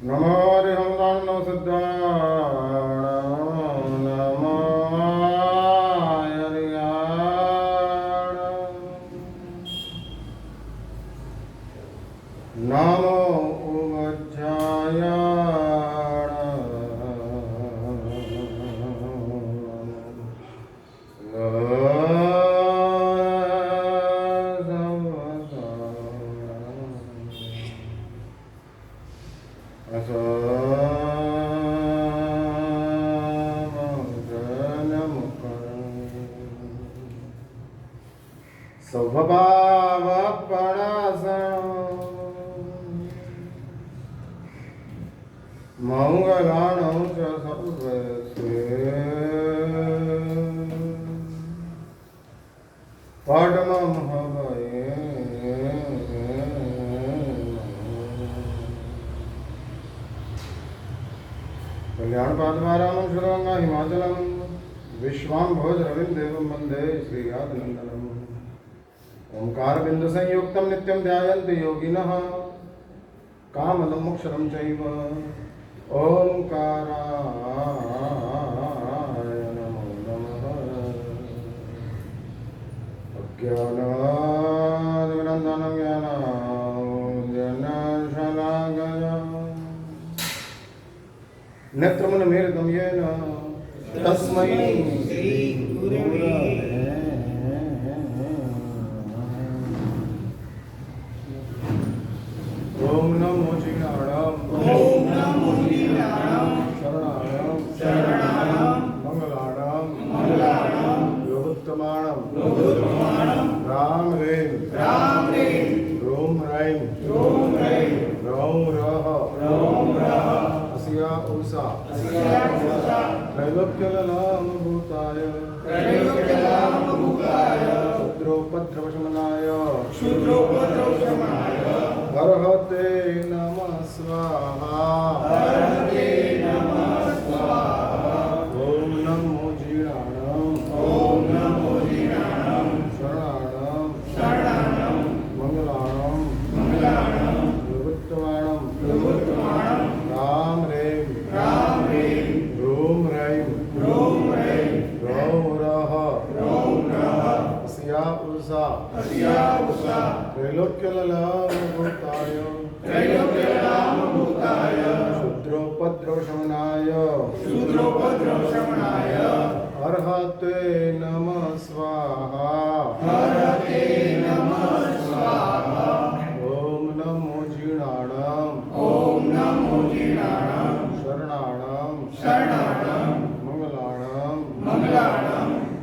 नमो हरिहंसां नमो सिद्धाणां नमो हरियाणां नमो मंगलाणं च सर्वस्वे पद्मं हवये कल्याणपादमारामं शुरंगा हिमाचलं विश्वाम्भोजरविन्देवं वन्दे श्रीयादनन्दनम् ओंकारबिन्दुसंयुक्तं नित्यं ध्यायन्ति योगिनः कामदं मोक्षदं चैव ओंकाराय नमो नमः अज्ञानादिवनन्दनं ज्ञानाञ्जनशलाकया नेत्रमुन्मीलितं येन तस्मै श्रीगुरवे ओम नमो जिनाणाम ओम नमो जिनाणाम शरणाणाम शरणाणाम मंगलाणाम मंगलाणाम योगोत्तमाणाम योगोत्तमाणाम राम रेम रोम रैम रौम रह असिया उषा त्रैलोक्यललाम भूताय क्षुद्रोपद्रवशमनाय हरहते नमः स्वाहा ओम नमो जीर्णाणां शरणाणां मंगलाणां योगोत्तमाणां राम रेम रोम रैम रौम रह असिया उषा त्रैलोक्यललाम भूताय क्षुद्रोपद्रवशमनाय अर्हते नमः स्वाहा ओम नमो जीर्णाणां शरणाणां मंगलाणां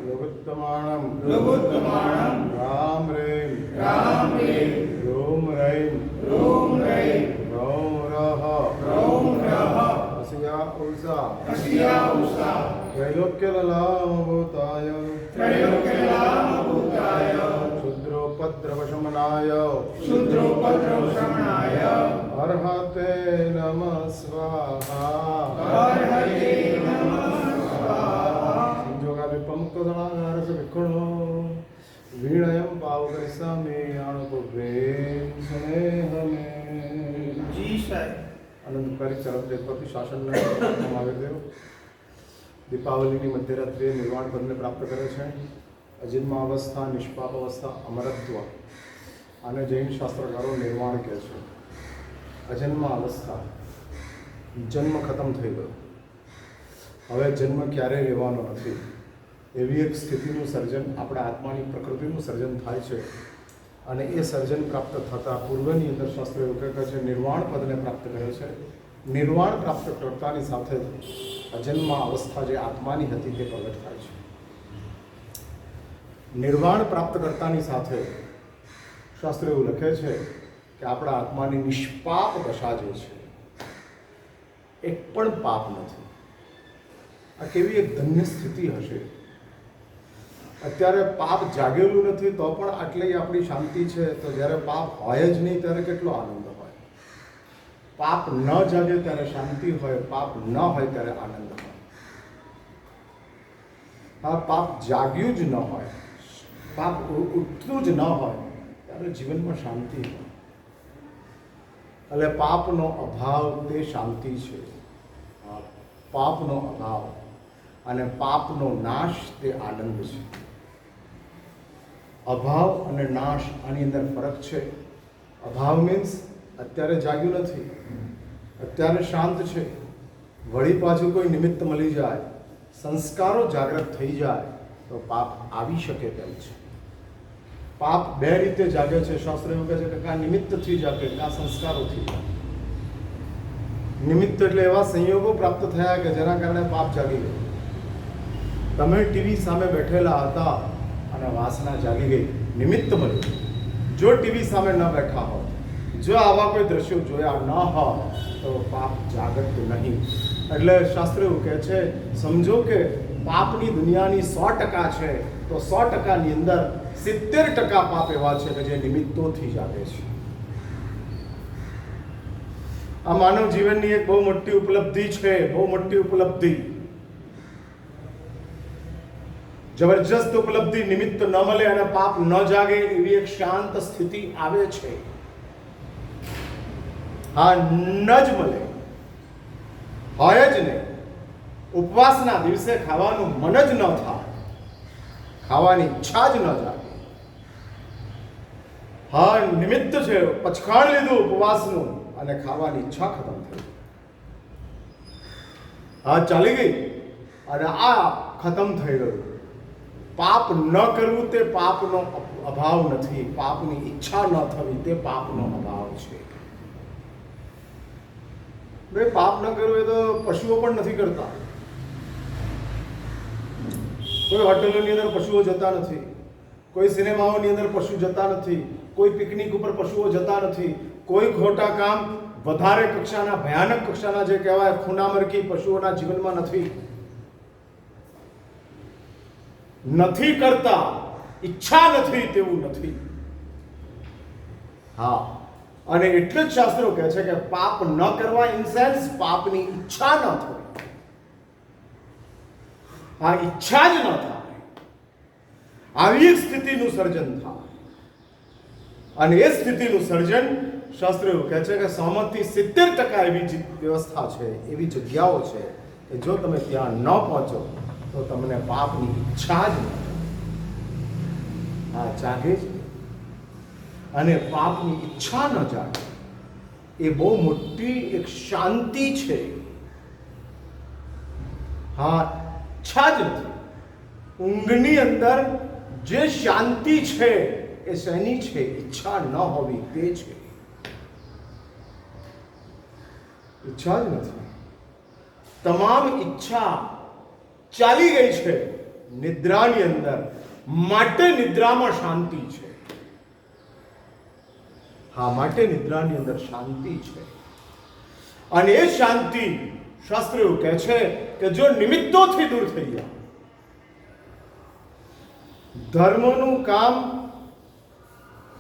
योगोत्तमाणां राम रेम रोम रैम रौम रह असिया उषा त्रैलोक्यललाम भूताय क्षुद्रोपद्रवशमनाय अर्हते नमः स्वाहा संयोगाभिपमुक्तधनागारस्य विकुणो वीणयं पावकरिष्यामि आणुपुप्रेम स्नेहमे जी सर आनंदकारी चरण देवपति शासन महादेव દીપાવલીની મધ્યરાત્રિએ નિર્વાણ પદને પ્રાપ્ત કરે છે. અજન્મ અવસ્થા, નિષ્પાપ અવસ્થા, અમરત્વ આને જૈન શાસ્ત્રકારો નિર્વાણ કહે છે. અજન્મ અવસ્થા, જન્મ ખતમ થઈ ગયો, હવે જન્મ ક્યારેય લેવાનો નથી એવી એક સ્થિતિનું સર્જન આપણા આત્માની પ્રકૃતિનું સર્જન થાય છે. અને એ સર્જન પ્રાપ્ત થતાં પૂર્વની અંદર શાસ્ત્રો એવું કહે છે નિર્વાણ પદને પ્રાપ્ત કરે છે. નિર્વાણ પ્રાપ્ત કરતાની સાથે અજન્મ અવસ્થા જે આત્માની હતી તે પ્રગટ થાય છે. નિર્વાણ પ્રાપ્ત કરતાની સાથે શાસ્ત્ર એવું લખે છે કે આપણા આત્માની નિષ્પાપ દશા જે છે, એક પણ પાપ નથી. આ કેવી એક ધન્ય સ્થિતિ હશે. અત્યારે પાપ જાગેલું નથી તો પણ આટલી આપણી શાંતિ છે, તો જ્યારે પાપ હોય જ નહીં ત્યારે કેટલો આનંદ હોય. પાપ ન જાગે ત્યારે શાંતિ હોય, પાપ ન હોય ત્યારે આનંદ હોય. હા, પાપ જાગ્યું જ ન હોય, પાપ ઉઠતું જ ન હોય ત્યારે જીવનમાં શાંતિ હોય. એટલે પાપનો અભાવ તે શાંતિ છે. પાપનો અભાવ અને પાપનો નાશ તે આનંદ છે. અભાવ અને નાશ આની અંદર ફરક છે. અભાવ મીન્સ અત્યારે જાગ્યું નથી, અત્યારે શાંત છે, વળી પાછું કોઈ નિમિત્ત મળી જાય, સંસ્કારો જાગૃત થઈ જાય તો પાપ આવી શકે તેમ છે. પાપ બે રીતે જાગે છે. શાસ્ત્ર એવું કહે છે કે કાં નિમિત્તથી જાગે, કાં સંસ્કારોથી જાગે. નિમિત્ત એટલે એવા સંયોગો પ્રાપ્ત થયા કે જેના કારણે પાપ જાગી ગયું. તમે ટીવી સામે બેઠેલા હતા અને વાસના જાગી ગઈ, નિમિત્ત મળ્યું. જો ટીવી સામે ન બેઠા હો, જો આવા કોઈ દ્રશ્યો જોયા ન હોય તો પાપ જાગત નહીં. એટલે શાસ્ત્ર એવું કહે છે, સમજો કે પાપની દુનિયાની 100% છે તો 100%ની અંદર 70% પાપ એવા છે કે જે નિમિત્તોથી જાગે છે. આ માનવ જીવનની એક બહુ મોટી ઉપલબ્ધિ છે, બહુ મોટી ઉપલબ્ધિ, જબરજસ્ત ઉપલબ્ધિ. નિમિત્ત ન મળે અને પાપ ન જાગે એવી એક શાંત સ્થિતિ આવે છે. હા, ન જ મળે, હોય જ નહીં. ઉપવાસના દિવસે ખાવાનું મન જ ન થાય, ખાવાની ઈચ્છા જ ન જાગે. હા, નિમિત્ત છે, પચખાણ લીધું ઉપવાસનું અને ખાવાની ઈચ્છા ખતમ થઈ. હા, ચાલી ગઈ અને આ ખતમ થઈ ગયું. પાપ ન કરવું તે પાપનો અભાવ નથી, પાપની ઈચ્છા ન થવી તે પાપનો અભાવ છે. ભાઈ, પાપ ન કરવું એ તો પશુઓ પણ નથી કરતા. કોઈ હોટલોની અંદર પશુઓ જતા નથી, કોઈ સિનેમાઓની અંદર પશુ જતા નથી, કોઈ પિકનિક ઉપર પશુઓ જતા નથી, કોઈ ખોટા કામ વધારે કક્ષાના, ભયાનક કક્ષાના જે કહેવાય ખૂનામરકી પશુઓના જીવનમાં નથી કરતા. ઈચ્છા નથી તેવું નથી. હા, અને એટલે જ શાસ્ત્રો કહે છે કે પાપ ન કરવા, ઇન સેન્સ પાપની ઈચ્છા ન થવી. આ ઈચ્છા જ ન થાય, આવી એક સ્થિતિનું સર્જન થાય. અને એ સ્થિતિનું સર્જન શાસ્ત્ર એવું કહે છે કે 100માંથી 70% એવી વ્યવસ્થા છે, એવી જગ્યાઓ છે કે જો તમે ત્યાં ન પહોંચો તો તમને પાપની ઈચ્છા જ ન જાગે જ. અને પાપની ઈચ્છા ન જાગે એ બહુ મોટી એક શાંતિ છે. હા, ઈચ્છા જ નથી. ઊંઘની અંદર જે શાંતિ છે એ શેની છે? ઈચ્છા ન હોવી તે છે. ઈચ્છા જ નથી. તમામ ઈચ્છા ચાલી ગઈ છે નિદ્રાની અંદર, માટે નિદ્રામાં શાંતિ છે. હા, માટે નિદ્રાની અંદર શાંતિ છે. અને એ શાંતિ શાસ્ત્ર એવું કહે છે કે જો નિમિત્તોથી દૂર થઈ જાય. ધર્મનું કામ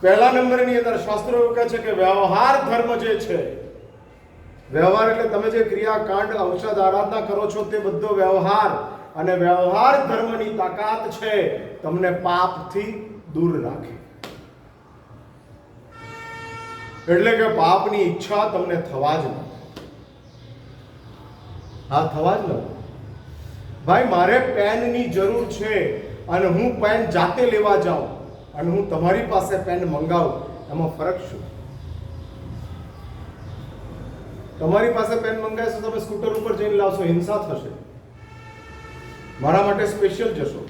પહેલા નંબરની અંદર શાસ્ત્રો એવું કહે છે કે વ્યવહાર ધર્મ જે છે, વ્યવહાર એટલે તમે જે ક્રિયાકાંડ, ઔષધ, આરાધના કરો છો તે બધો વ્યવહાર, અને વ્યવહાર ધર્મની તાકાત છે તમને પાપથી દૂર રાખે. એટલે કે પાપની ઈચ્છા તમને થવા જ ન. હા, થવા જ ન. ભાઈ, મારે પેનની જરૂર છે અને હું પેન જાતે લેવા જાઉં અને હું તમારી પાસે પેન મંગાવું, એમાં ફરક શું? તમારી પાસે પેન મંગાવશો, તમે સ્કૂટર ઉપર જઈને લાવશો, હિંસા થશે. મારા માટે સ્પેશિયલ જશો,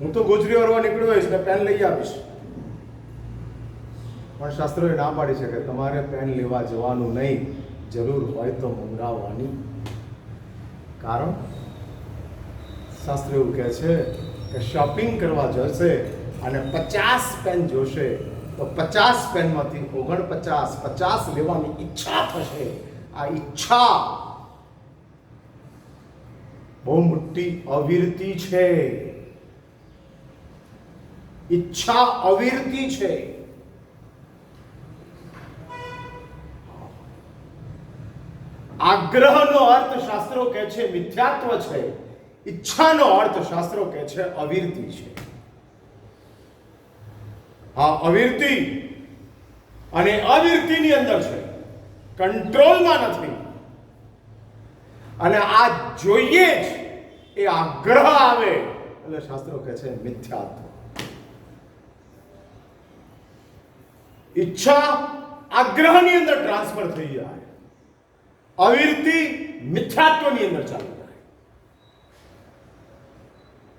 હું તો ગોજરી વરવા નીકળ્યો હોઈશ ને પેન લઈ આવીશ. પણ શાસ્ત્રોએ ના પાડી છે કે તમારે પેન લેવા જવાનું નહીં, જરૂર હોય તો મંગાવવાની. કારણ શાસ્ત્ર એવું કહે છે કે શોપિંગ કરવા જશે અને 50 પેન જોશે તો 50 પેનમાંથી 49 લેવાની ઈચ્છા થશે. આ ઈચ્છા બહુ મોટી અવિરતિ છે. ઈચ્છા અવિરતિ છે. આગ્રહનો અર્થ શાસ્ત્રો કહે છે મિથ્યાત્વ છે, ઈચ્છાનો અર્થ શાસ્ત્રો કહે છે અવિરતિ છે. આ અવિરતિ અને અવિરતિની અંદર છે. કંટ્રોલમાં નથી અને આ જોઈએ જ એ આગ્રહ આવે એટલે શાસ્ત્રો કહે છે મિથ્યાત્વ. ઈચ્છા આગ્રહની અંદર ટ્રાન્સફર થઈ જાય, અવિરતિ મિથ્યાત્વની અંદર ચાલી જાય.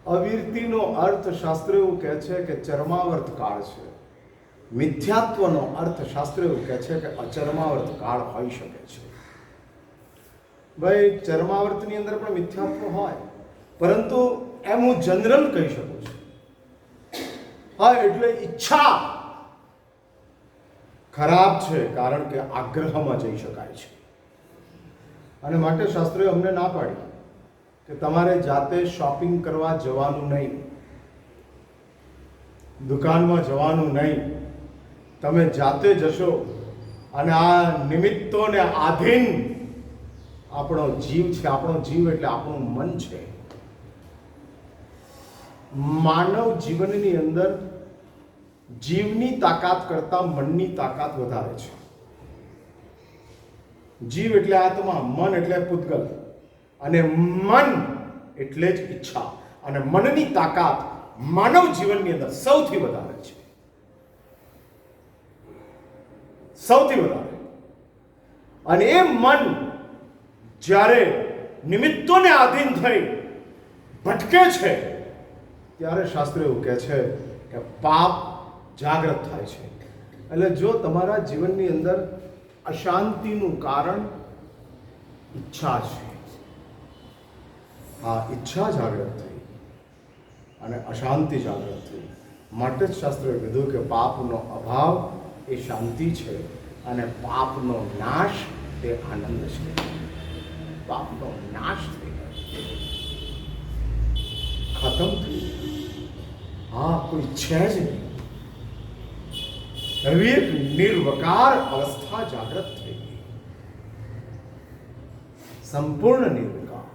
અવિરતિનો અર્થ શાસ્ત્ર એવું કહે છે કે ચરમાવર્ત કાળ છે. મિથ્યાત્વનો અર્થ શાસ્ત્ર એવું કહે છે કે અચરમાવર્ત કાળ હોઈ શકે છે. ભાઈ ચરમાવર્તની અંદર પણ મિથ્યાત્વ હોય, પરંતુ એમ હું જનરલ કહી શકું છું. હા, એટલે ઈચ્છા ખરાબ છે કારણ કે આગ્રહમાં જઈ શકાય છે અને માટે શાસ્ત્રોએ અમને ના પાડી કે તમારે જાતે શોપિંગ કરવા જવાનું નહીં, દુકાનમાં જવાનું નહીં. તમે જાતે જશો અને આ નિમિત્તોને આધીન આપણો જીવ છે. આપણો જીવ એટલે આપણું મન છે. માનવ જીવનની અંદર જીવની તાકાત કરતા મનની તાકાત વધારે છે. જીવ એટલે આત્મા, મન એટલે પૂતગલ અને મન એટલે જ ઈચ્છા. અને મનની તાકાત માનવ જીવનની અંદર સૌથી વધારે છે, સૌથી વધારે. અને એ મન જ્યારે નિમિત્તોને આધીન થઈ ભટકે છે ત્યારે શાસ્ત્ર એવું કહે છે કે પાપ જાગૃત થાય છે. એટલે જો તમારા જીવનની અંદર અશાંતિનું કારણ ઈચ્છા છે, આ ઈચ્છા જાગૃત થઈ અને અશાંતિ જાગૃત થઈ, માટે જ શાસ્ત્રોએ કીધું કે પાપનો અભાવ એ શાંતિ છે અને પાપનો નાશ તે આનંદ છે. પાપનો નાશ થઈ ગયો, ખતમ થઈ ગયો. હા, કોઈ છે જ નહીં. એવી એક નિર્વકાર અવસ્થા જાગૃત થઈ ગઈ, સંપૂર્ણ નિર્વિકાર,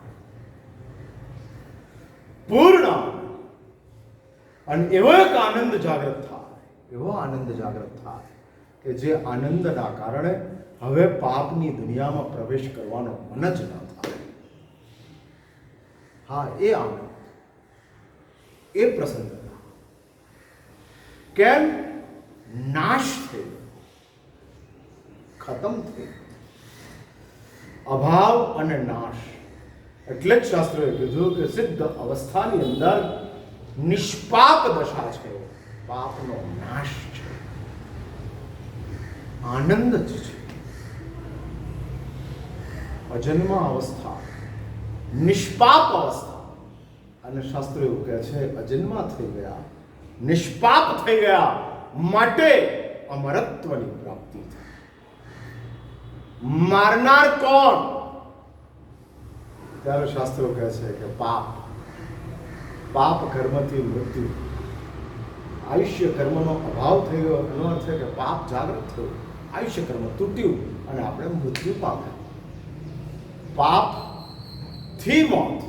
પૂર્ણ. અને એવો એક આનંદ જાગૃત થાય, એવો આનંદ જાગૃત થાય કે જે આનંદના કારણે હવે પાપની દુનિયામાં પ્રવેશ કરવાનો મન જ ન થાય. હા, એ આનંદ, એ પ્રસન્નતા. કેમ? નાશ થઈ, ખતમ થઈ. અભાવ અને નાશ એટલે જ શાસ્ત્રોએ કીધું કે સિદ્ધ અવસ્થાની અંદર નિષ્પાપ દશા છે, પાપનો નાશ છે, આનંદ જ છે. અજન્મ અવસ્થા, નિષ્પાપ અવસ્થા. અને શાસ્ત્રો એવું કહે છે અજન્મા થઈ ગયા, નિષ્પાપ થઈ ગયા માટે અમરત્વની પ્રાપ્તિ થઈ. મારનાર કોણ? ત્યારે શાસ્ત્રો કહે છે કે પાપ. પાપ કર્મથી મૃત્યુ, આયુષ્ય કર્મનો અભાવ થઈ ગયો. એનો અર્થ છે કે પાપ જાગૃત થયું, આયુષ્ય કર્મ તૂટ્યું અને આપણે મૃત્યુ પામ્યા. પાપ થી મોત.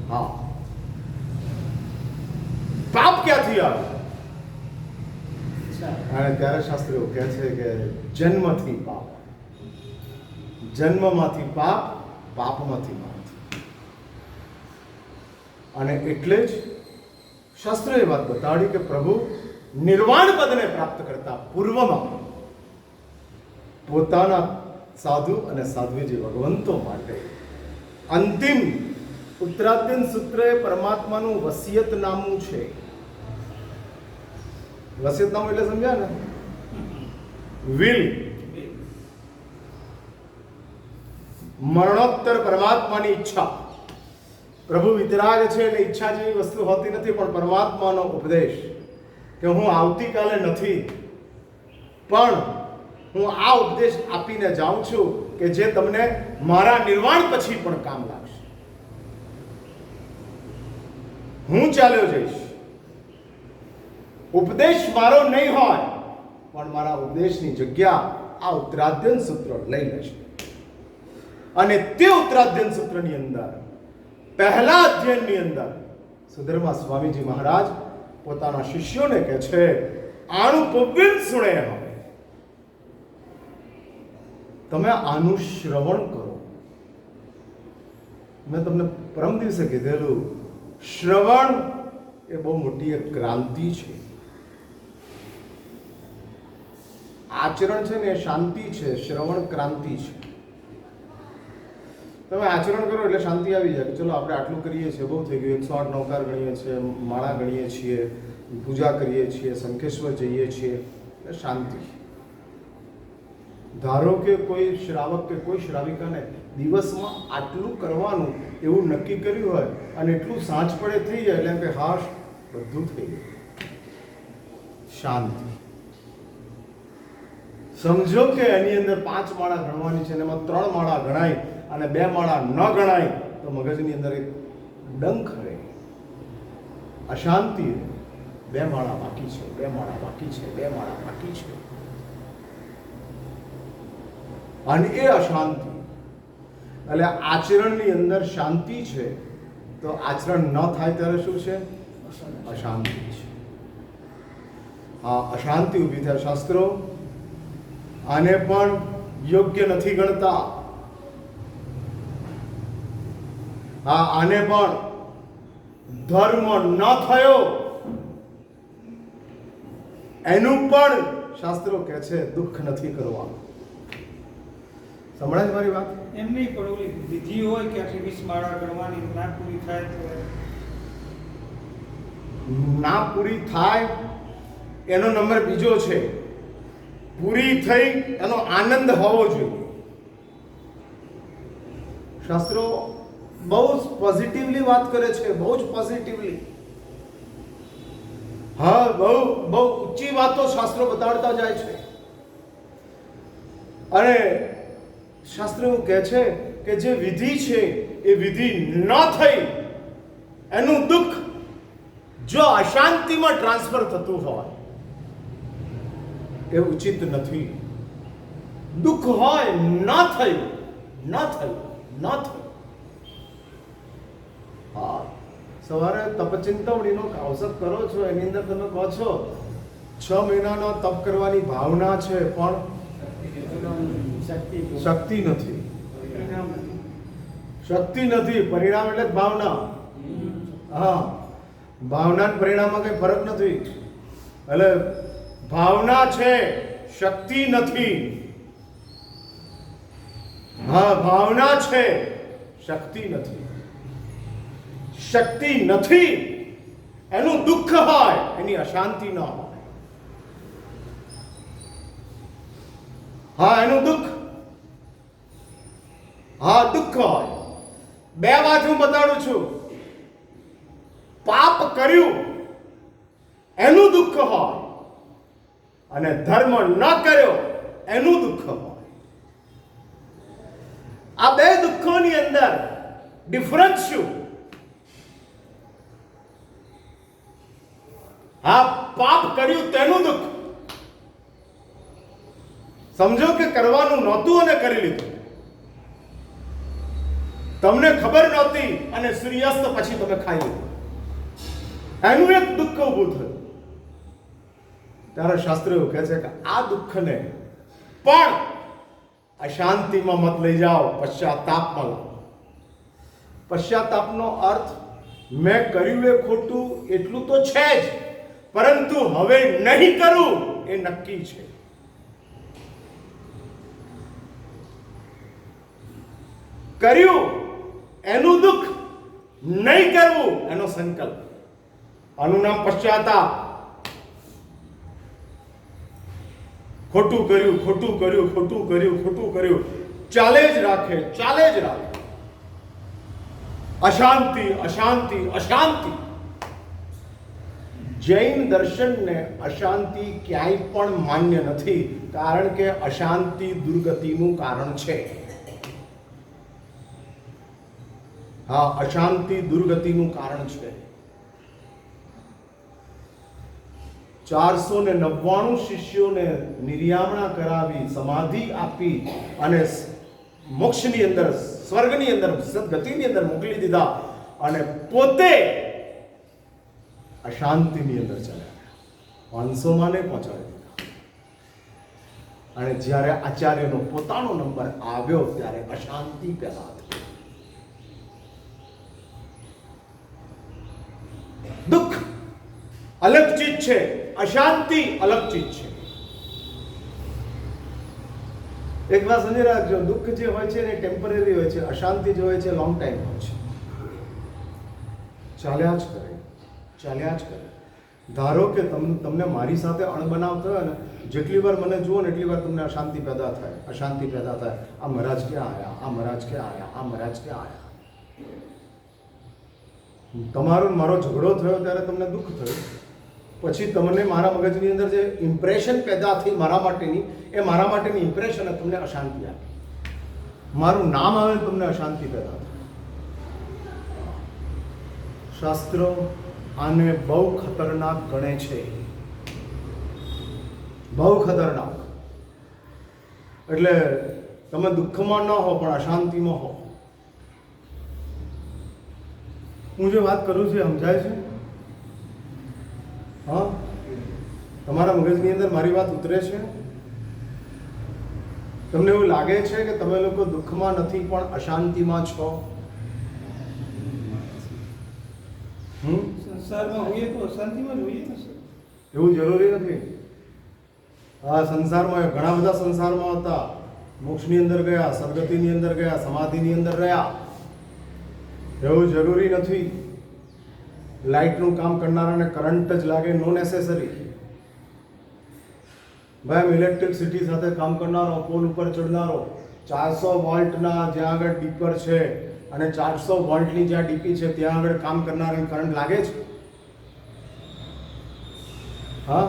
હા, પાપ ક્યાંથી આવે? અને ત્યારે શાસ્ત્ર એવું કહે છે કે જન્મથી પાપ, જન્મમાંથી પાપ, પાપમાંથી મોત. અને એટલે જ શાસ્ત્રએ વાત બતાડી કે પ્રભુ નિર્વાણ પદને પ્રાપ્ત કરતા પૂર્વમાં પોતાના સાધુ અને સાધ્વીજી ભગવંતો માટે અંતિમ ઉત્તરાધ્યન સૂત્ર એ પરમાત્માનું વસિયતનામું છે. વસિયતનામું એટલે સમજ્યા ને? વિલ. મરણોત્તર પરમાત્માની ઈચ્છા. પ્રભુ વિતરાગ છે એટલે ઈચ્છા જેવી વસ્તુ હોતી નથી, પણ પરમાત્માનો ઉપદેશ કે હું આવતીકાલે નથી, પણ હું આ ઉપદેશ આપીને જાઉં છું કે જે તમને મારા નિર્વાણ પછી પણ કામ લાગશે. હું ચાલ્યો જઈશ, ઉપદેશ મારો નહીં હોય, પણ મારા ઉપદેશની જગ્યા આ ઉત્તરાધ્યન સૂત્ર લઈ લેશે. અને તે ઉત્તરાધ્યન સૂત્રની અંદર પહેલા અધ્યયનની અંદર સુધર્મા સ્વામીજી મહારાજ પોતાના શિષ્યોને કહે છે આણું પવ્યન સુણે હવે તમે આનું શ્રવણ કરો. મેં તમને પરમ દિવસે કીધેલું, શ્રવણ એ બહુ મોટી એક ક્રાંતિ છે. આચરણ છે ને એ શાંતિ છે, શ્રવણ ક્રાંતિ છે. તમે આચરણ કરો એટલે શાંતિ આવી જાય કે ચલો આપણે આટલું કરીએ છીએ, બહુ થઈ ગયું, 108 નવકાર ગણીએ છીએ, માળા ગણીએ છીએ, પૂજા કરીએ છીએ, શંખેશ્વર જઈએ છીએ, એટલે શાંતિ. ધારો કે કોઈ શ્રાવક કે કોઈ શ્રાવિકાને દિવસમાં આટલું કરવાનું એવું નક્કી કર્યું હોય અને એટલું સાંજ પડે થઈ જાય એટલે એમ કે હાશ બધું થઈ ગયું, શાંતિ. સમજો કે એની અંદર 5 માળા ગણવાની છે અને એમાં 3 માળા ગણાય અને 2 માળા ન ગણાય તો મગજની અંદર એક ડંખ રહે, અશાંતિ. 2 માળા બાકી છે, 2 માળા બાકી છે, 2 માળા બાકી છે, અને એ અશાંતિ. એટલે આચરણની અંદર શાંતિ છે તો આચરણ ન થાય ત્યારે શું છે? અશાંતિ છે. આ અશાંતિ ઊભી થાય. શાસ્ત્રો આને પણ યોગ્ય નથી ગણતા. આને પણ ધર્મ ન થયો એનું પણ શાસ્ત્રો કહે છે દુઃખ નથી કરવાનું. સંભળાય મારી વાત? એમ નહીં, પણ ઓલી વિધિ હોય કે આટલી 20 માળા ગણવાની ના પૂરી થાય તો ના પૂરી થાય એનો નંબર બીજો છે. પૂરી થઈ એનો આનંદ હોવો જોઈએ. શાસ્ત્રો બહુ જ પોઝિટિવલી વાત કરે છે, બહુ જ પોઝિટિવલી. હા, બહુ બહુ ઊંચી વાતો શાસ્ત્રો બતાડતા જાય છે. અને શાસ્ત્ર એવું કહે છે કે જે વિધિ છે એ વિધિ ન થઈ એનું દુઃખ જો અશાંતિમાં ટ્રાન્સફર થતું હોય એ ઉચિત નથી. દુઃખ હોય ન થયું, ન થયું, ન થયું. હા, સવારે તપચિંતવણીનો અવસર કરો છો, એની અંદર તમે કહો છો 6 મહિનાનો તપ કરવાની ભાવના છે પણ શક્તિ નથી. શક્તિ નથી, પરિણામ એટલે જ ભાવના. હા, ભાવના અને પરિણામમાં કઈ ફરક નથી. એટલે ભાવના છે, શક્તિ નથી. હા, ભાવના છે, શક્તિ નથી. શક્તિ નથી એનું દુઃખ હોય, એની અશાંતિ ન હોય. હા, એનું દુઃખ. હા, દુઃખ હોય. 2 વાત હું બતાડું છું. પાપ કર્યું એનું દુઃખ હોય અને ધર્મ ન કર્યો એનું દુઃખ હોય. આ 2 દુઃખોની અંદર ડિફરન્સ શું? હા, પાપ કર્યું તેનું દુઃખ. સમજો કે કરવાનું નહોતું અને કરી લીધું. તમને ખબર નહોતી અને સૂર્યાસ્ત પછી તમે ખાઈ લીધું, એનું એક દુઃખ ઊભું થયું. ત્યારે શાસ્ત્ર એવું કહે છે કે આ દુઃખને પણ અશાંતિમાં મત લઈ જાઓ, પશ્ચાતાપમાં લાવો. પશ્ચાતાપનો અર્થ મેં કર્યું એ ખોટું એટલું તો છે જ, પરંતુ હવે નહીં કરું એ નક્કી છે. કર્યું એનું દુઃખ, નહીં કરવું એનો સંકલ્પ. આનું નામ પશ્ચાતાપ. ખોટું કર્યું, ખોટું કર્યું, ખોટું કર્યું, ખોટું કર્યું, ચાલે જ રાખે, ચાલે જ રાખે. અશાંતિ, અશાંતિ, અશાંતિ. જૈન દર્શનને અશાંતિ ક્યાંય પણ માન્ય નથી, કારણ કે અશાંતિ દુર્ગતિનું કારણ છે. હા, અશાંતિ દુર્ગતિનું કારણ છે. 499 શિષ્યોને નિર્યામણા કરાવી, સમાધિ આપી અને મોક્ષની અંદર, સ્વર્ગની અંદર, સદગતિની અંદર મોકલી દીધા અને પોતે અશાંતિની અંદર ચાલ્યા ગયા. 500 માં ને પહોંચાડી દીધા. અને જ્યારે આચાર્યનો પોતાનો નંબર આવ્યો ત્યારે અશાંતિ પેદા થઈ. દુઃખ અલગ ચીજ છે, અશાંતિ અલગ ચીજ છે. એક વાત સમજી રાખજો, દુઃખ જે હોય છે એ ટેમ્પરરી હોય છે, અશાંતિ જે હોય છે લોંગ ટાઈમ હોય છે. ચાલ્યા જ કરે. ધારો કે તમને મારી સાથે અણબનાવ થયો ને, જેટલી વાર મને જુઓ ને એટલી વાર તમને અશાંતિ પેદા થાય. આ મહારાજ ક્યાં આયા? તમારો ને મારો ઝઘડો થયો ત્યારે તમને દુઃખ થયું, પછી તમને મારા મગજની અંદર જે ઇમ્પ્રેશન પેદા થઈ મારા માટેની ઇમ્પ્રેશન તમને અશાંતિ આપી. મારું નામ આવે તમને અશાંતિ પેદા થાય. શાસ્ત્રો આને બહુ ખતરનાક ગણે છે, બહુ ખતરનાક. એટલે તમે દુઃખમાં ન હો પણ અશાંતિમાં હો. હું જે વાત કરું છું એ સમજાય છે? હા, તમારા મગજની અંદર મારી વાત ઉતરે છે? તમને એવું લાગે છે કે તમે લોકો દુઃખમાં નથી પણ અશાંતિમાં છો? સંસારમાં હોઈએ તો શાંતિમાં જ હોઈએ ને સર. એવું જરૂરી નથી. આ સંસારમાં ઘણા બધા સંસારમાં હતા. મોક્ષની અંદર ગયા, સદગતિની અંદર ગયા, સમાધિની અંદર રહ્યા. એવું જરૂરી નથી. લાઇટનું કામ કરનારાને કરંટ જ લાગે, નો નેસેસરી. ભાઈ ઇલેક્ટ્રિસિટી સાથે કામ કરનારો, પોલ ઉપર ચડનારો, 400 વોલ્ટના જ્યાં આગળ ડીપર છે અને 400 વોલ્ટની જ્યાં ડીપી છે ત્યાં આગળ કામ કરનારાને કરંટ લાગે છે? હા,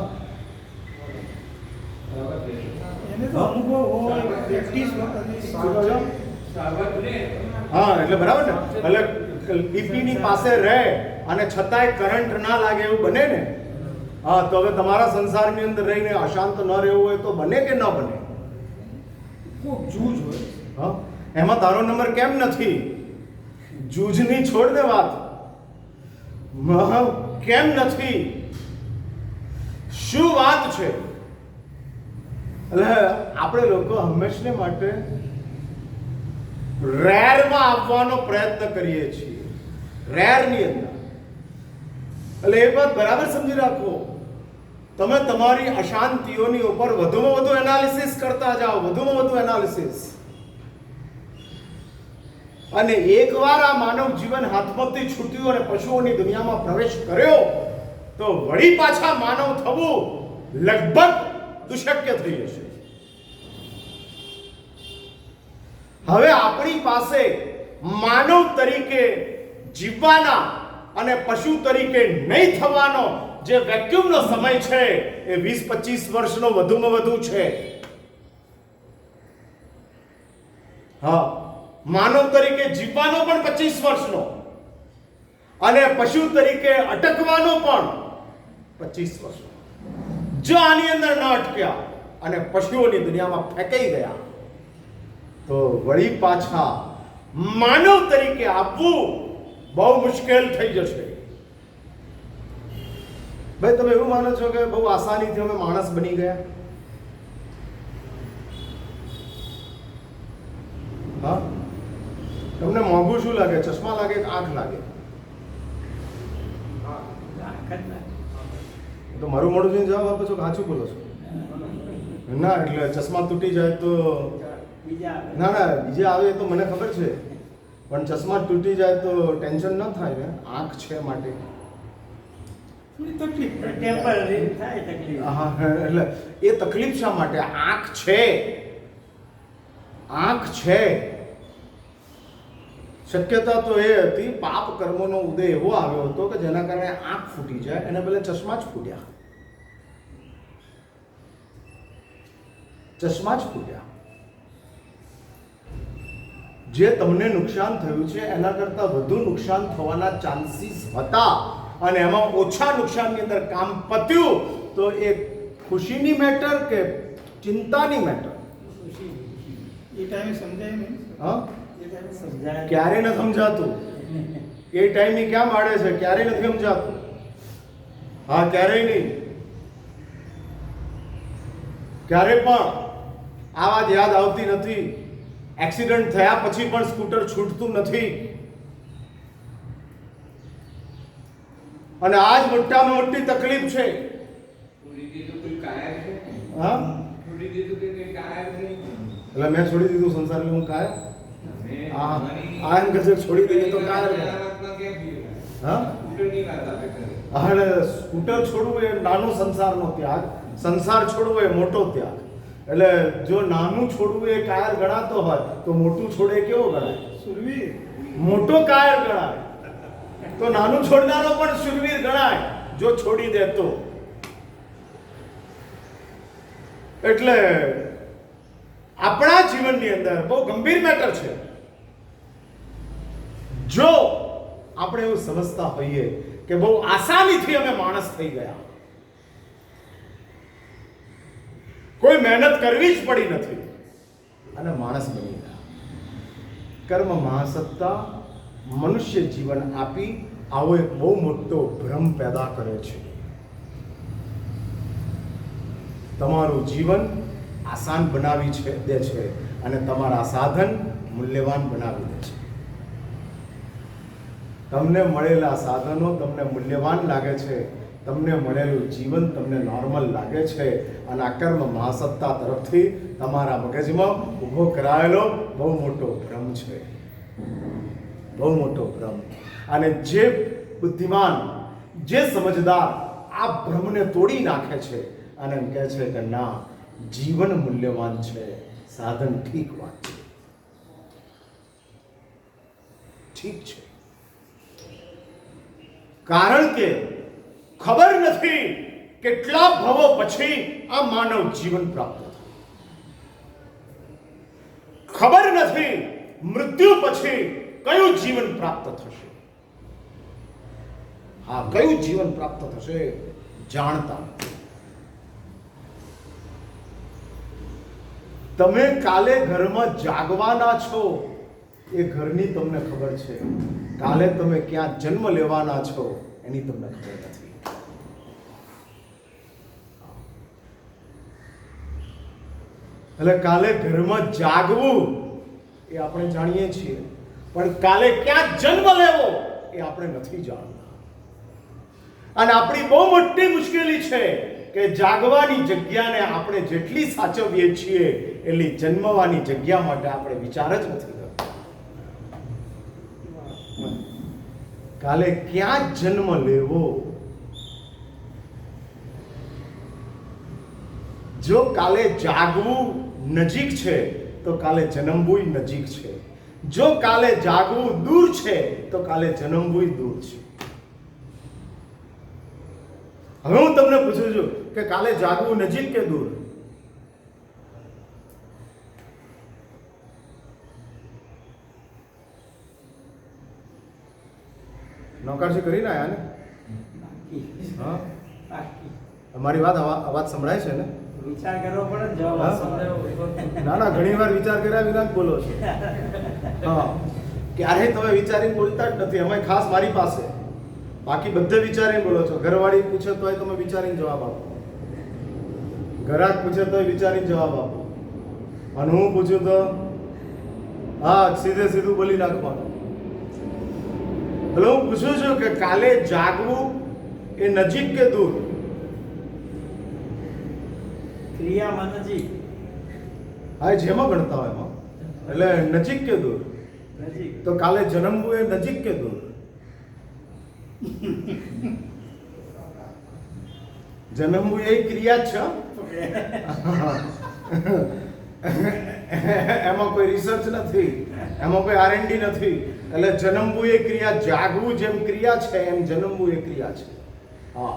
એને તો અનુભવ હોય, પ્રેક્ટિસ હોય. હા, એટલે બરાબર ને. એટલે ડીપીની પાસે રહે અને છતાંય કરંટ ના લાગે એવું બને ને? હા, તો હવે તમારા સંસારની અંદર રહીને અશાંત ન રહેવું હોય તો બને કે ન બને? ખૂબ જૂજ હોય. હા, એમાં તારો નંબર કેમ નથી? જૂજની છોડ દે વાત. કેમ નથી? શું વાત છે? એટલે આપણે લોકો હંમેશને માટે રેરમાં આવવાનો પ્રયત્ન કરીએ છીએ, રેરની અંદર. એટલે એ વાત બરાબર સમજી રાખો. તમે તમારી અશાંતિઓની ઉપર વધુમાં વધુ એનાલિસિસ કરતા જાઓ, વધુમાં વધુ એનાલિસિસ. અને એકવાર આ માનવ જીવન હાથમાંથી છૂટ્યું અને પશુઓની દુનિયામાં પ્રવેશ કર્યો તો વળી પાછા માનવ થવું લગભગ દુશક્ય થઈ જશે. હવે આપણી પાસે માનવ તરીકે જીવવાના અને પશુ તરીકે નહીં થવાનો જે વેક્યુમનો સમય છે એ 20-25 વર્ષનો વધુમાં વધુ છે. હા, માનવ તરીકે જીવવાનો પણ 25 વર્ષનો અને પશુ તરીકે અટકવાનો પણ 25 વર્ષનો. જો આની અંદર ન અટક્યા અને પશુઓની દુનિયામાં ફેંકાઈ ગયા તો વળી પાછા માનવ તરીકે આવવું બહુ મુશ્કેલ થઈ જશે. ભાઈ, તમે એવું માનો છો કે બહુ આસાનીથી અમે માણસ બની ગયા? હા, તમને મોંઘું શું લાગે? ચશ્મા લાગે કે આંખ લાગે? તો મારું મોઢું જોઈને જવાબ આપો છો કે સાચું બોલો છો? ના, એટલે ચશ્મા તૂટી જાય તો ના બીજા આવે તો મને ખબર છે, પણ ચશ્મા તૂટી જાય તો ટેન્શન ન થાય ને? આંખ છે માટે. હા, એટલે એ તકલીફ શા માટે? આંખ છે. શક્યતા તો એ હતી, પાપ કર્મોનો ઉદય એવો આવ્યો હતો કે જેના કારણે આંખ ફૂટી જાય, એને બદલે ચશ્મા જ ફૂટ્યા. જે તમને નુકસાન થયું છે એના કરતાં વધુ નુકસાન થવાના ચાન્સીસ હતા અને એમાં ઓછા નુકસાનની અંદર કામ પત્યું તો એ ખુશીની મેટર કે ચિંતાની મેટર? એ ટાઈમે સમજાય નહીં. હા, ક્યારે ન સમજાતું? એ ટાઈમની ક્યાં માડે છે? ક્યારેય નથી સમજાતું. હા, ક્યારેય નહીં. ક્યારે પણ આ વાત યાદ આવતી નથી. એક્સિડન્ટ થયા પછી પણ સ્કૂટર છૂટતું નથી. અને આજ મોટામાં મોટી તકલીફ છે. હા, એટલે મેં છોડી દીધું સંસાર, એટલે હું કાયર. હા, આ એમ કહે છોડી દઈએ તો કાયર. હા, અને સ્કૂટર છોડવું એ નાનો સંસારનો ત્યાગ, સંસાર છોડવો એ મોટો ત્યાગ. એટલે જો નાનું છોડવું એ કાયર ગણાતો હોય તો મોટું છોડે કેવો ગણાય? સુરવીર. મોટો કાયર ગણાય તો નાનું છોડનારો પણ શૂરવીર ગણાય, જો છોડી દે તો. એટલે આપણા જીવનની અંદર બહુ ગંભીર મેટર છે. જો આપણે એવું સમજતા હોઈએ કે બહુ આસાનીથી અમે માણસ થઈ ગયા, કોઈ મહેનત કરવી જ પડી નથી અને માણસ બની ગયા. કર્મ મહાસત્તા મનુષ્ય જીવન આપી આવો એક બહુ મોટો ભ્રમ પેદા કરે છે. તમારું જીવન આસાન બનાવી દે છે અને તમારા સાધન મૂલ્યવાન બનાવી દે છે. તમને મળેલા સાધનો તમને મૂલ્યવાન લાગે છે, તમને મળેલું જીવન તમને નોર્મલ લાગે છે, અને આ કર્મ મહાસત્તા તરફથી તમારા મગજમાં ઊભો કરાયેલો બહુ મોટો ભ્રમ છે, બહુ મોટો ભ્રમ. અને જે બુદ્ધિમાન, જે સમજદાર આ ભ્રમને તોડી નાખે છે અને એમ કહે છે કે ના, જીવન મૂલ્યવાન છે, સાધન ઠીક વાત છે, ઠીક છે. કારણ કે ખબર નથી કેટલા ભવો પછી આ માનવ જીવન પ્રાપ્ત થયું. ખબર નથી મૃત્યુ પછી કયું જીવન પ્રાપ્ત થશે. હા, કયું જીવન પ્રાપ્ત થશે જાણતા નથી. તમે કાલે ઘરમાં જાગવાના છો એ ઘરની તમને ખબર છે, કાલે તમે ક્યાં જન્મ લેવાના છો એની તમને ખબર નથી. એટલે કાલે ઘરમાં જાગવું એ આપણે જાણીએ છીએ, પણ કાલે ક્યાં જન્મ લેવો એ આપણે નથી જાણતા. અને આપણી બહુ મોટી મુશ્કેલી છે કે જાગવાની જગ્યાને આપણે જેટલી સાચવીએ છીએ એટલી જન્મવાની જગ્યા માટે આપણે વિચાર જ નથી કરતા. કાલે ક્યાં જન્મ લેવો? જો કાલે જાગવું નજીક છે તો કાલે જન્મવું નજીક છે. જો કાલે જાગવું દૂર છે તો કાલે જન્મવું દૂર છે. હવે હું તમને પૂછું છું કે કાલે જાગવું નજીક કે દૂર? નોકરજી કરીને આયા ને? હા, અમારી વાત અવાજ સંભળાય છે ને? વિચાર કરવો પડે ને, જવાબ ના ના, ઘણી વાર વિચાર કર્યા વિના જ બોલો છો. હા, ક્યારેય તમે વિચારીને બોલતા જ નથી. અમે ખાસ મારી પાસે, બાકી બધે વિચારીને બોલો છો. ઘરવાળી પૂછે તોય તમે વિચારીને જવાબ આપો, ગ્રાહક પૂછે તોય વિચારીને જવાબ આપો, અને હું પૂછું તો હા સીધું બોલી નાખવાનું. એટલે હું પૂછું છું કે કાલે જાગવું એ નજીક કે દૂર? ક્રિયામાં નજીક. હા, જેમાં ગણતા હોય એમાં. એટલે નજીક કે દૂર? નજીક. તો કાલે જન્મવું એ નજીક કે દૂર? જન્મવું એ ક્રિયા જ છે. એમાં કોઈ રિસર્ચ નથી, એમાં કોઈ R&D નથી. એટલે જન્મવું એ ક્રિયા, જાગવું જેમ ક્રિયા છે એમ જન્મવું એ ક્રિયા છે. હા,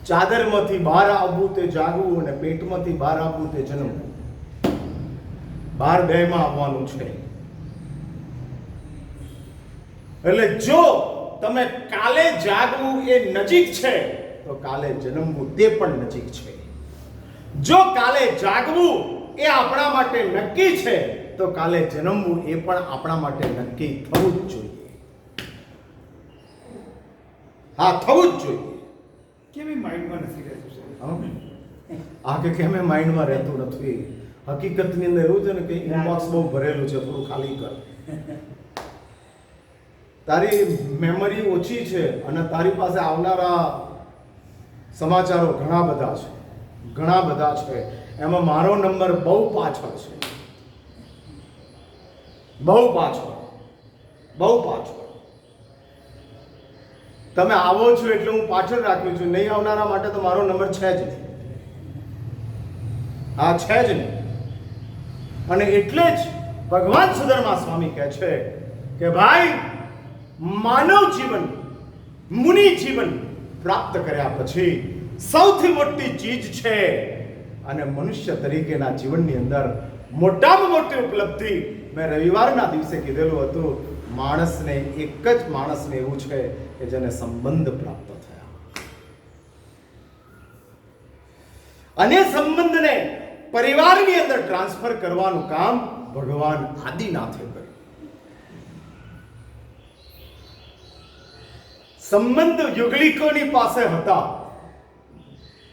ચાદરમાંથી બહાર આવવું તે જાગવું, અને પેટમાંથી બહાર આવવું તે જન્મવું. બહાર બેમાં આવવાનું છે. એટલે જો તમે કાલે જાગવું એ નજીક છે તો કાલે જન્મવું તે પણ નજીક છે. જો કાલે જાગવું એ આપણા માટે નક્કી છે તો કાલે જન્મવું એ પણ આપણા માટે નક્કી થવું જ જોઈએ. હા, થવું જ જોઈએ. કેમ એ માઇન્ડમાં નથી રહેતું? આ કે કેમ એ માઇન્ડમાં રહેતું નથી? હકીકતની અંદર એવું છે ને કે ઇનબોક્સ બહુ ભરેલું છે, થોડું ખાલી કર. તારી મેમરી ઓછી છે અને તારી પાસે આવનારા સમાચારો ઘણા બધા છે. એમાં મારો નંબર બહુ પાછળ છે, બહુ પાછળ. તમે આવો છો એટલે હું પાછળ રાખ્યું છું, નહીં આવનારા માટે તો મારો નંબર છે જ નહીં. હા, છે જ નહીં. અને એટલે જ ભગવાન સુધર્મા સ્વામી કહે છે કે ભાઈ, માનવ જીવન, મુનિ જીવન પ્રાપ્ત કર્યા પછી સૌથી મોટી ચીજ છે. અને મનુષ્ય તરીકેના જીવનની અંદર મોટામાં મોટી ઉપલબ્ધિ મેં રવિવારના દિવસે કીધેલું હતું, માણસને એક જ માણસને એવું છે કે જેને સંબંધ પ્રાપ્ત થયા. અને સંબંધને પરિવારની અંદર ટ્રાન્સફર કરવાનું કામ ભગવાન આદિનાથે કર્યું. સંબંધ યુગલિકોની પાસે હતા,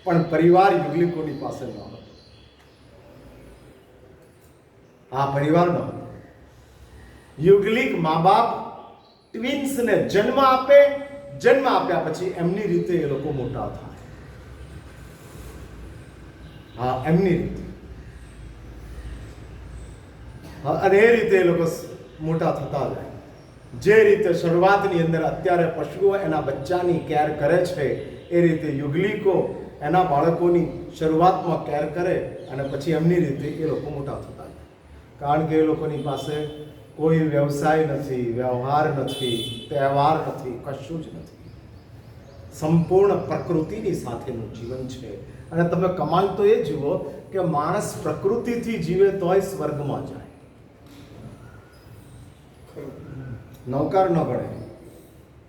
પણ પરિવાર યુગલિકોની પાસે ન હતો. આ પરિવાર ન હતો. યુગલિક મા બાપ ટ્વિન્સને જન્મ આપે, જન્મ આપ્યા પછી એમની રીતે એ લોકો મોટા થાય. હા, એમની રીતે. અને એ રીતે એ લોકો મોટા થતા જાય. જે રીતે શરૂઆતની અંદર અત્યારે પશુઓ એના બચ્ચાની કેર કરે છે, એ રીતે યુગલિકો એના બાળકોની શરૂઆતમાં કેર કરે અને પછી એમની રીતે એ લોકો મોટા થતા જાય. કારણ કે એ લોકોની પાસે કોઈ વ્યવસાય નથી, વ્યવહાર નથી, તહેવાર નથી, કશું જ નથી. સંપૂર્ણ પ્રકૃતિની સાથેનું જીવન છે. અને તમે કમાલ તો એ જુઓ કે માણસ પ્રકૃતિથી જીવે તોય સ્વર્ગમાં જાય. નૌકાર ન ગણે,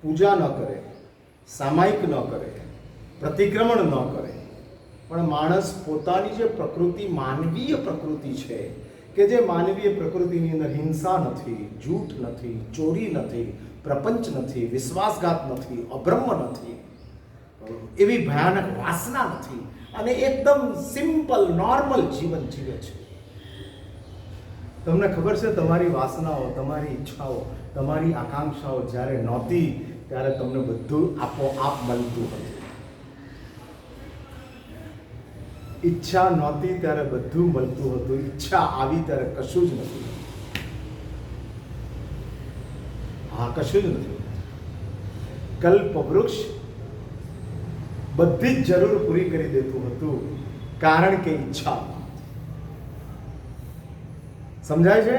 પૂજા ન કરે, સામાયિક ન કરે, પ્રતિક્રમણ ન કરે, પણ માણસ પોતાની જે પ્રકૃતિ, માનવીય પ્રકૃતિ છે, કે જે માનવીય પ્રકૃતિની અંદર હિંસા નથી, જૂઠ નથી, ચોરી નથી, પ્રપંચ નથી, વિશ્વાસઘાત નથી, અબ્રહ્મ નથી, એવી ભયાનક વાસના નથી, અને એકદમ સિમ્પલ નોર્મલ જીવન જીવે છે. તમને ખબર છે, તમારી વાસનાઓ, તમારી ઈચ્છાઓ, તમારી આકાંક્ષાઓ જ્યારે નહોતી ત્યારે તમને બધું આપોઆપ મળતું હતું. ઈચ્છા નહોતી ત્યારે બધું મળતું હતું. ઈચ્છા આવી ત્યારે કશું જ નથી. હા, કશું જ નથી. કલ્પ વૃક્ષ બધી જ જરૂર પૂરી કરી દેતું હતું, કારણ કે ઈચ્છા. સમજાય છે?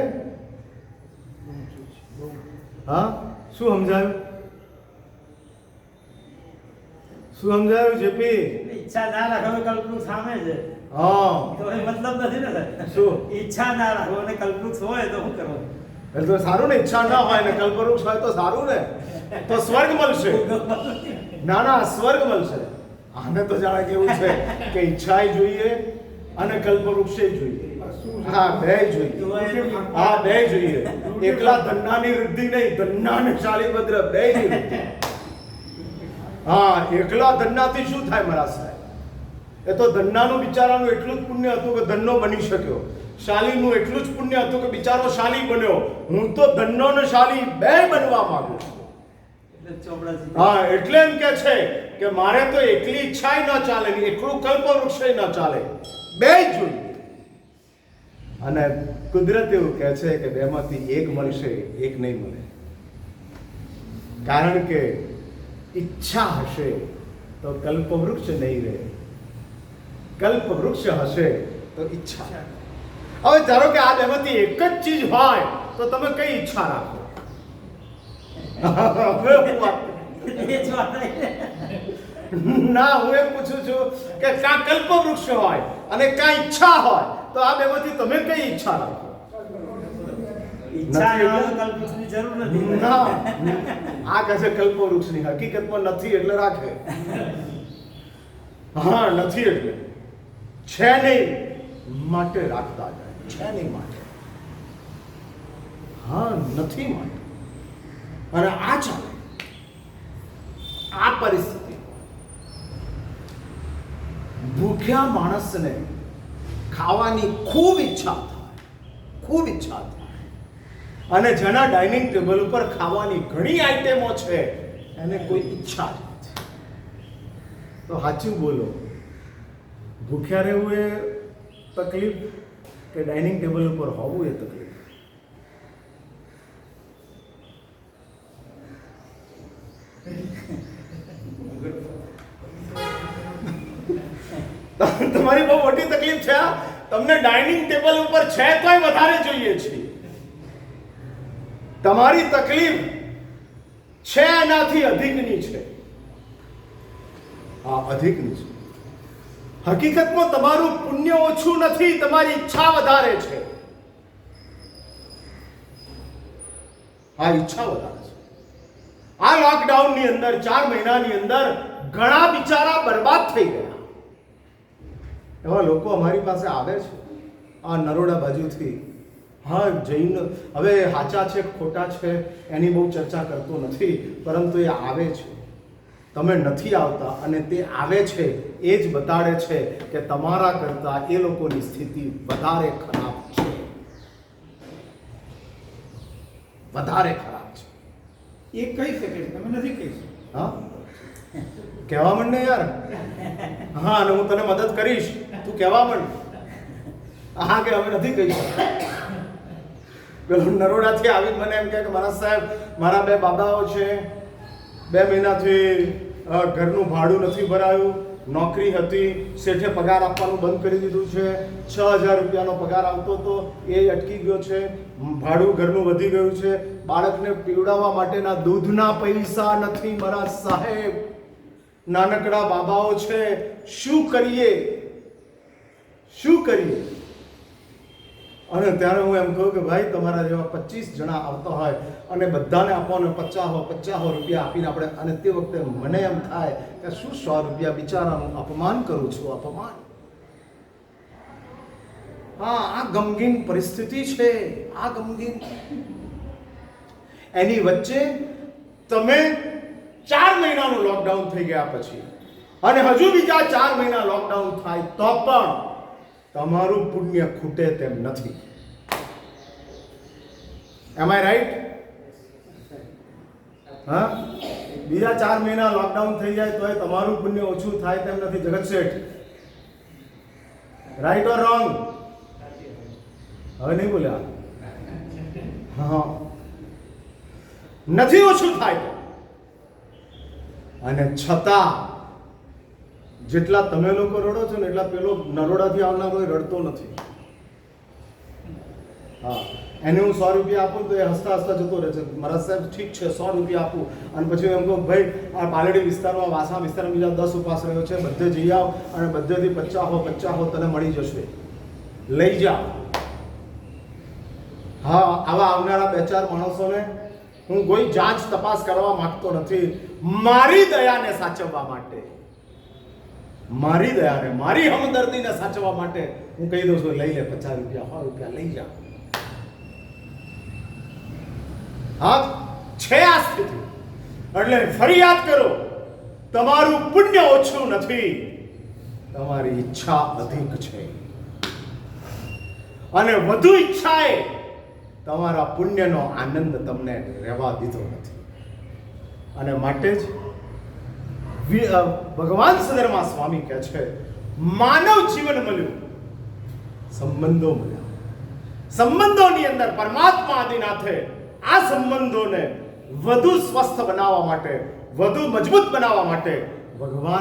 હા, શું સમજાયું? શું સમજાયું જેપી? ઈચ્છા ના રાખો કલ્પવૃક્ષ સામે છે. હા, તો એ મતલબ નથી ને. શું ઈચ્છા ના રાખો અને કલ્પવૃક્ષ હોય તો શું કરવું? એટલે તો સારું ને. ઈચ્છા ના હોય ને કલ્પવૃક્ષ હોય તો સારું ને, તો સ્વર્ગ મળશે. ના, સ્વર્ગ મળશે. આને તો જાણે કેવું છે કે ઈચ્છાય જોઈએ અને કલ્પવૃક્ષે જોઈએ. હા, બે જોઈએ. હા, બે જોઈએ. એકલા ધન્નાની વૃદ્ધિ નહીં, ધન્ના અને શાલીભદ્ર બે વૃદ્ધિ. હા, એકલા ધન્નાથી શું થાય મારા સાહેબ? એ તો ધન્નાનું બિચારાનું એટલું જ પુણ્ય હતું કે ધન્નો બની શક્યો. શાલીનું એટલું જ પુણ્ય હતું કે બિચારો શાલી બન્યો. હું તો ધન્નો અને શાલી બે બનવા માંગુ છું. હા, એટલે એમ કે છે કે મારે તો એકલી ઈચ્છાય ન ચાલે, એકલું કલ્પવૃક્ષ ન ચાલે, બે જ જોઈએ. અને કુદરત એવું કહે છે કે બેમાંથી એક મળશે, એક નહીં મળે. કારણ કે ઈચ્છા હશે તો કલ્પવૃક્ષ નહીં રહે, કલ્પવૃક્ષ હશે તો ઈચ્છા. હવે ધારો કે આ બેમાંથી એક જ ચીજ હોય તો તમે કઈ ઈચ્છા રાખો? ના, હું એમ પૂછું છું કે કાં કલ્પવૃક્ષ હોય અને કાં ઈચ્છા હોય, તો આ બેમાંથી તમે કઈ ઈચ્છા રાખો? ઈચ્છા કલ્પવૃક્ષની જરૂર નથી. ના, આ કહે છે કલ્પવૃક્ષની. હકીકતમાં નથી એટલે રાખે. હા, નથી એટલે છે નહીં માટે રાખતા જાય. છે નહીં માટે. હા, નથી માટે. અને આ ચાલે. આ પરિસ્થિતિ ભૂખ્યા માણસને ખાવાની ખૂબ ઈચ્છા થાય અને જેના ડાઇનિંગ ટેબલ ઉપર ખાવાની ઘણી આઈટમો છે એને કોઈ ઈચ્છા જ નથી. તો સાચું બોલો, ભૂખ્યા રહેવું એ તકલીફ કે ડાઇનિંગ ટેબલ ઉપર હોવું એ તકલીફ? તમારી બહુ મોટી તકલીફ છે. તમને ડાઇનિંગ ટેબલ ઉપર છે તોય વધારે જોઈએ છે. તમારી તકલીફ છે એનાથી અધિકની છે. હા, અધિકની છે. હકીકતમાં તમારું પુણ્ય ઓછું નથી, તમારી ઈચ્છા વધારે છે. આ ઈચ્છા વધારે છે. આ લોકડાઉનની અંદર 4 મહિનાની અંદર ઘણા બિચારા બરબાદ થઈ ગયા. એવા લોકો અમારી પાસે આવે છે આ નરોડા બાજુથી. હા, જૈન હવે સાચા છે ખોટા છે એની બહુ ચર્ચા કરતો નથી, પરંતુ એ આવે છે. તમે નથી આવતા અને તે આવે છે એ જ બતાડે છે કે તમારા કરતાં એ લોકોની સ્થિતિ વધારે ખરાબ છે, વધારે ખરાબ છે. એ કહી શકે છે, તમે નથી કહી શકો. હા, કહેવા માંડ ને યાર. હા, અને હું તને મદદ કરીશ, તું કહેવા માંડ. હા કે અમે નથી કહી શકતા. પેલો નરોડાથી આવી મને એમ કે મારા સાહેબ, મારા 2 બાબાઓ છે, 2 મહિનાથી ઘરનું ભાડું નથી ભરાયું, નોકરી હતી, શેઠે પગાર આપવાનું બંધ કરી દીધું છે, 6000 રૂપિયાનો પગાર આવતો હતો એ અટકી ગયો છે, ભાડું ઘરનું વધી ગયું છે, બાળકને પીવડાવવા માટેના દૂધના પૈસા નથી મારા સાહેબ, નાનકડા બાબાઓ છે, શું કરીએ? અને ત્યારે હું એમ કહું કે ભાઈ તમારા જેવા 25 જણા આવતા હોય અને બધાને આપવાનો 50 રૂપિયા આપીને આપણે, અને તે વખતે મને એમ થાય કે શું 100 રૂપિયા બિચારાનું અપમાન કરું છું, અપમાન. હા, આ ગમગીન પરિસ્થિતિ છે, આ ગમગીન. એની વચ્ચે તમે 4 મહિનાનું લોકડાઉન થઈ ગયા પછી અને હજુ બીજા 4 મહિના લોકડાઉન થાય તો પણ તમારું પુણ્ય ખૂટે તેમ નથી. એમ આઈ રાઈટ? હા, બીજા 4 મહિના લોકડાઉન થઈ જાય તોય તમારું પુણ્ય ઓછું થાય તેમ નથી. જગત શેઠ, રાઈટ ઓર રોંગ? હવે નહીં બોલ્યા. હા, નથી ઓછું થાય. અને છતાં જેટલા તમે લોકો રડો છો ને એટલા પેલો નરોડાથી આવનારો રડતો નથી. હા, એને હું 100 રૂપિયા આપું તો એ હસતા હસતા જતો રહે છે. મારા સાહેબ ઠીક છે 100 રૂપિયા આપું, અને પછી એમ કહું ભાઈ આ પાલડી વિસ્તારમાં, વાસા વિસ્તારમાં બીજા 10 ઉપાસ રહ્યો છે, બધે જઈ આવ અને બધેથી 50 તને મળી જશે, લઈ જાઓ. હા, આવા આવનારા 2-4 માણસોને હું કોઈ જાંચ તપાસ કરવા માંગતો નથી. મારી દયાને સાચવવા માટે, મારી દયાને, મારી હમદર્દીને સાચવવા માટે હું કહી દઉં છું લઈ લે 50 રૂપિયા 100 રૂપિયા લઈ જા. હા, છે આ સ્થિતિ. એટલે ફરિયાદ કરો, તમારું પુણ્ય ઓછું નથી, તમારી ઈચ્છા અધિક છે, અને વધુ ઈચ્છાએ તમારા પુણ્યનો આનંદ તમને રહેવા દીધો નથી. અને માટે જ ભગવાન સદરમાં સ્વામી કહે છે માનવ જીવન મળ્યું, સંબંધો મળ્યા. સંબંધોની અંદર પરમાત્મા આદિનાથે આ સંબંધોને વધુ સ્વસ્થ બનાવવા માટે, વધુ મજબૂત બનાવવા માટે ભગવાન